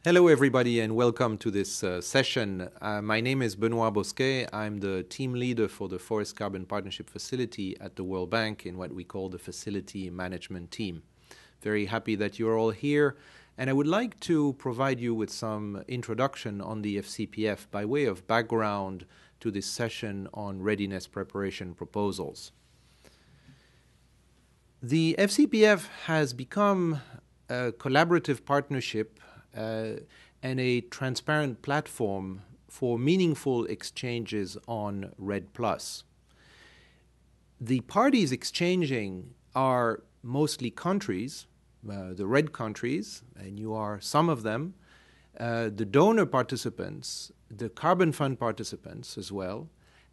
Hello everybody and welcome to this session. My name is Benoit Bosquet. I'm the team leader for the Forest Carbon Partnership Facility at the World Bank in what we call the Facility Management Team. Very happy that you're all here, and I would like to provide you with some introduction on the FCPF by way of background to this session on readiness preparation proposals. The FCPF has become a collaborative partnership and a transparent platform for meaningful exchanges on REDD+. The parties exchanging are mostly countries, the REDD countries, and you are some of them, the donor participants, the carbon fund participants as well,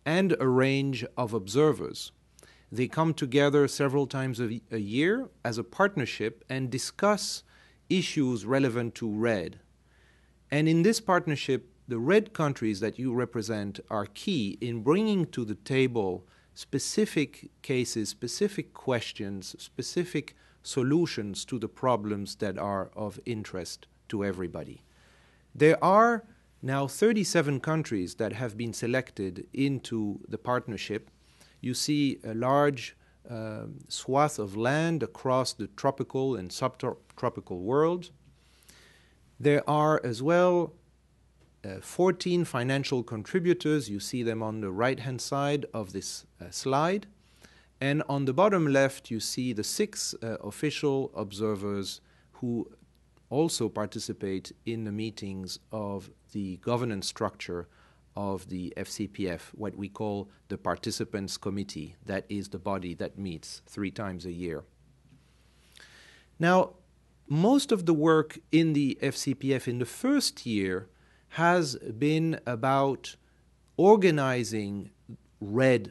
and a range of observers. They come together several times a year as a partnership and discuss issues relevant to REDD. And in this partnership, the REDD countries that you represent are key in bringing to the table specific cases, specific questions, specific solutions to the problems that are of interest to everybody. There are now 37 countries that have been selected into the partnership. You see a large swath of land across the tropical and subtropical world. There are as well 14 financial contributors. You see them on the right-hand side of this slide. And on the bottom left, you see the 6 official observers who also participate in the meetings of the governance structure of the FCPF, what we call the Participants Committee. That is the body that meets 3 times a year. Now, most of the work in the FCPF in the first year has been about organizing REDD+.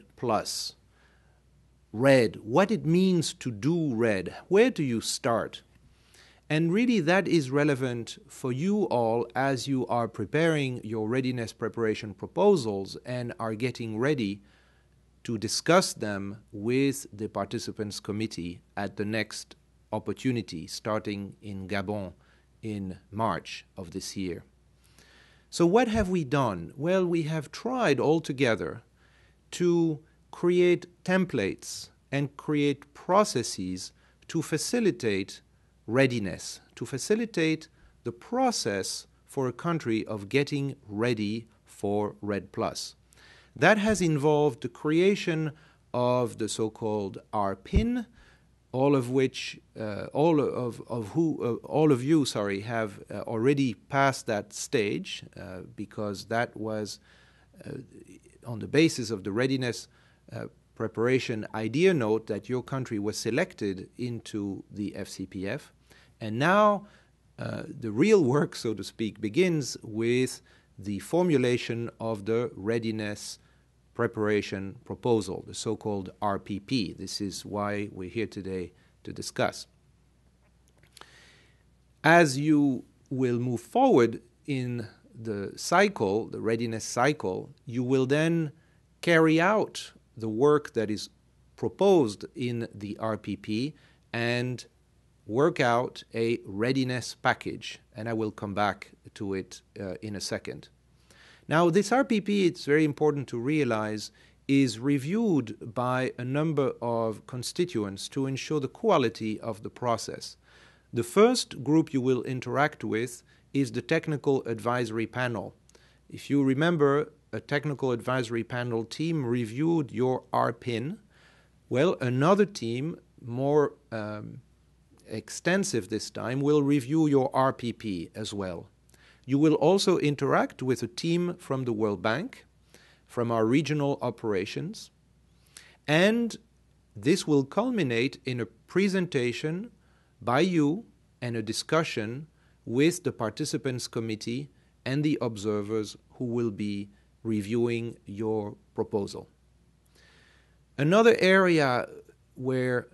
REDD, what it means to do REDD. Where do you start? And really that is relevant for you all as you are preparing your readiness preparation proposals and are getting ready to discuss them with the Participants Committee at the next opportunity starting in Gabon in March of this year. So what have we done? Well, we have tried all together to create templates and create processes to facilitate readiness, to facilitate the process for a country of getting ready for REDD+. That has involved the creation of the so-called RPIN, all of which, all of you have already passed that stage because that was on the basis of the readiness preparation idea note that your country was selected into the FCPF. And now the real work, so to speak, begins with the formulation of the readiness preparation proposal, the so-called RPP. This is why we're here today to discuss. As you will move forward in the cycle, the readiness cycle, you will then carry out the work that is proposed in the RPP and work out a readiness package, and I will come back to it in a second. Now, this RPP, it's very important to realize, is reviewed by a number of constituents to ensure the quality of the process. The first group you will interact with is the Technical Advisory Panel. If you remember, a Technical Advisory Panel team reviewed your RPIN. Well, another team, more extensive this time, will review your RPP as well. You will also interact with a team from the World Bank, from our regional operations, and this will culminate in a presentation by you and a discussion with the Participants Committee and the observers who will be reviewing your proposal. Another area where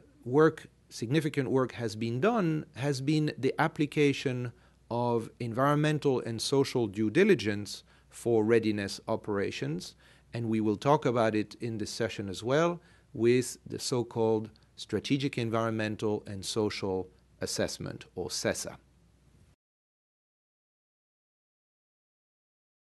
significant work has been done has been the application of environmental and social due diligence for readiness operations, and we will talk about it in this session as well with the so-called Strategic Environmental and Social Assessment, or SESA.